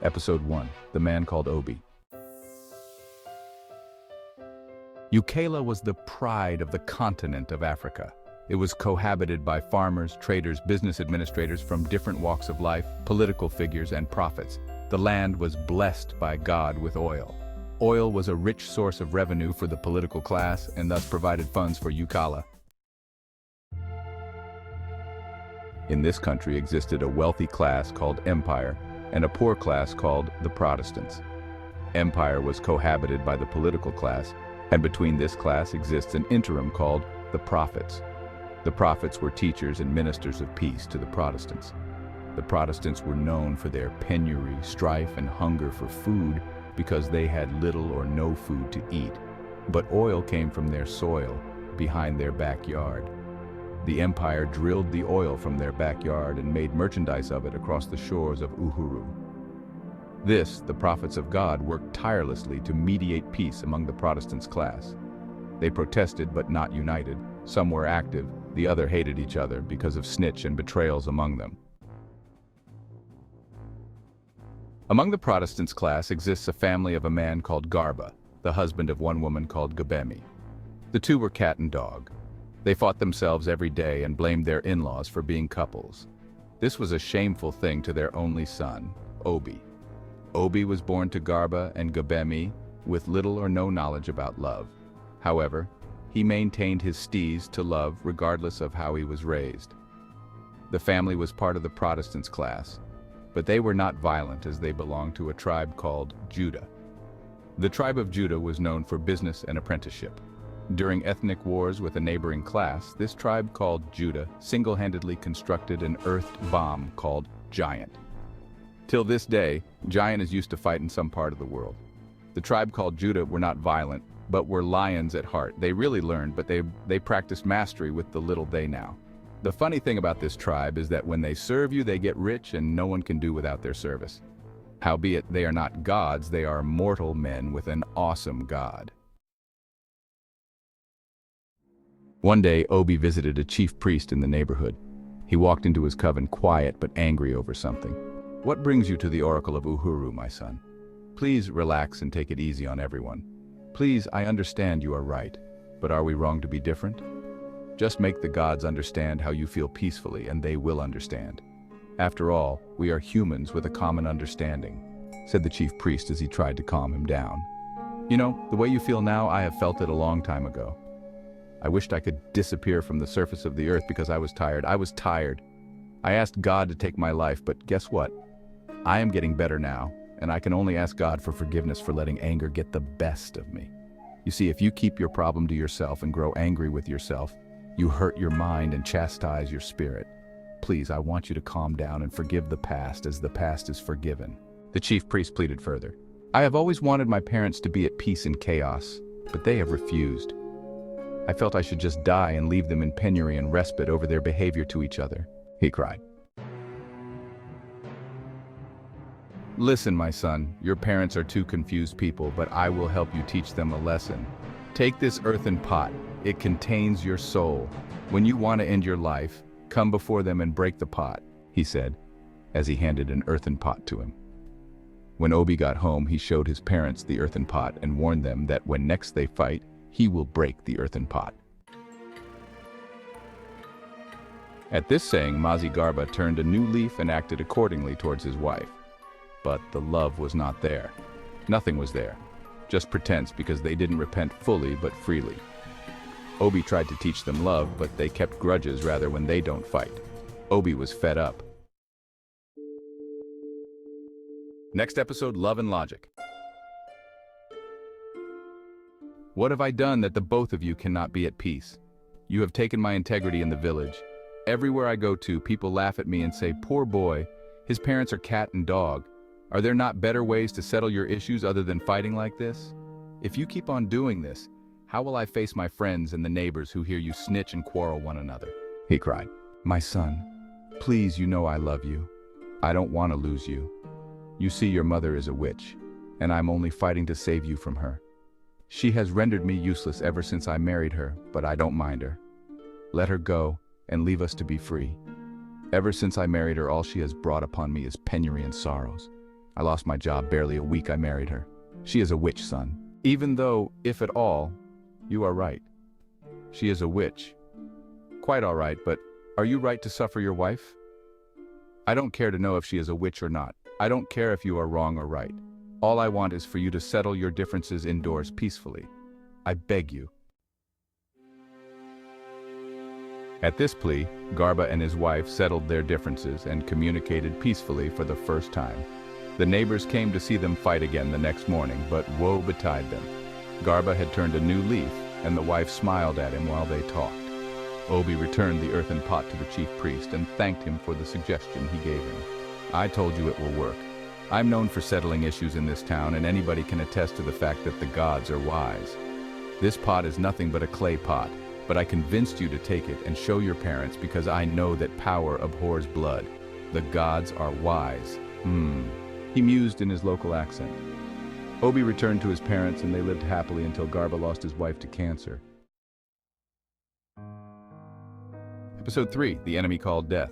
Episode 1, The Man Called Obi. Ukela was the pride of the continent of Africa. It was cohabited by farmers, traders, business administrators from different walks of life, political figures, and prophets. The land was blessed by God with oil. Oil was a rich source of revenue for the political class and thus provided funds for Ukela. In this country existed a wealthy class called Empire and a poor class called the Protestants. Empire was cohabited by the political class, and between this class exists an interim called the Prophets. The Prophets were teachers and ministers of peace to the Protestants. The Protestants were known for their penury, strife, and hunger for food because they had little or no food to eat. But oil came from their soil, behind their backyard. The Empire drilled the oil from their backyard and made merchandise of it across the shores of Uhuru. This, the prophets of God worked tirelessly to mediate peace among the Protestants class. They protested but not united. Some were active, the other hated each other because of snitch and betrayals among them. Among the Protestants class exists a family of a man called Garba, the husband of one woman called Gabemi. The two were cat and dog. They fought themselves every day and blamed their in-laws for being couples. This was a shameful thing to their only son, Obi. Obi was born to Garba and Gabemi with little or no knowledge about love. However, he maintained his steez to love regardless of how he was raised. The family was part of the Protestants class, but they were not violent as they belonged to a tribe called Judah. The tribe of Judah was known for business and apprenticeship. During ethnic wars with a neighboring class, this tribe called Judah single-handedly constructed an earthed bomb called Giant. Till this day, Giant is used to fight in some part of the world. The tribe called Judah were not violent, but were lions at heart. They really learned, but they practiced mastery with the little they know. The funny thing about this tribe is that when they serve you, they get rich and no one can do without their service. Howbeit, they are not gods, they are mortal men with an awesome God. One day, Obi visited a chief priest in the neighborhood. He walked into his coven quiet but angry over something. "What brings you to the Oracle of Uhuru, my son? Please relax and take it easy on everyone. Please, I understand you are right, but are we wrong to be different? Just make the gods understand how you feel peacefully and they will understand. After all, we are humans with a common understanding," said the chief priest as he tried to calm him down. "You know, the way you feel now, I have felt it a long time ago. I wished I could disappear from the surface of the earth because I was tired. I was tired. I asked God to take my life, but guess what? I am getting better now, and I can only ask God for forgiveness for letting anger get the best of me. You see, if you keep your problem to yourself and grow angry with yourself, you hurt your mind and chastise your spirit. Please, I want you to calm down and forgive the past as the past is forgiven." The chief priest pleaded further. "I have always wanted my parents to be at peace in chaos, but they have refused. I felt I should just die and leave them in penury and respite over their behavior to each other," he cried. "Listen, my son, your parents are two confused people, but I will help you teach them a lesson. Take this earthen pot. It contains your soul. When you want to end your life, come before them and break the pot," he said, as he handed an earthen pot to him. When Obi got home, he showed his parents the earthen pot and warned them that when next they fight, he will break the earthen pot. At this saying, Mazi Garba turned a new leaf and acted accordingly towards his wife. But the love was not there. Nothing was there. Just pretense because they didn't repent fully but freely. Obi tried to teach them love, but they kept grudges rather when they don't fight. Obi was fed up. Next episode, Love and Logic. "What have I done that the both of you cannot be at peace? You have taken my integrity in the village. Everywhere I go to, people laugh at me and say, 'Poor boy, his parents are cat and dog.' Are there not better ways to settle your issues other than fighting like this? If you keep on doing this, how will I face my friends and the neighbors who hear you snitch and quarrel one another?" he cried. "My son, please, you know I love you. I don't want to lose you. You see, your mother is a witch, and I'm only fighting to save you from her. She has rendered me useless ever since I married her, but I don't mind her. Let her go and leave us to be free. Ever since I married her, all she has brought upon me is penury and sorrows. I lost my job barely a week I married her. She is a witch, son. Even though, if at all, you are right. She is a witch. Quite all right, but are you right to suffer your wife? I don't care to know if she is a witch or not. I don't care if you are wrong or right. All I want is for you to settle your differences indoors peacefully. I beg you. At this plea, Garba and his wife settled their differences and communicated peacefully for the first time. The neighbors came to see them fight again the next morning, but woe betide them. Garba had turned a new leaf, and the wife smiled at him while they talked. Obi returned the earthen pot to the chief priest and thanked him for the suggestion he gave him. I told you it will work. I'm known for settling issues in this town, and anybody can attest to the fact that the gods are wise. This pot is nothing but a clay pot, but I convinced you to take it and show your parents because I know that power abhors blood. The gods are wise. He mused in his local accent. Obi returned to his parents and they lived happily until Garba lost his wife to cancer. Episode 3, The Enemy Called Death.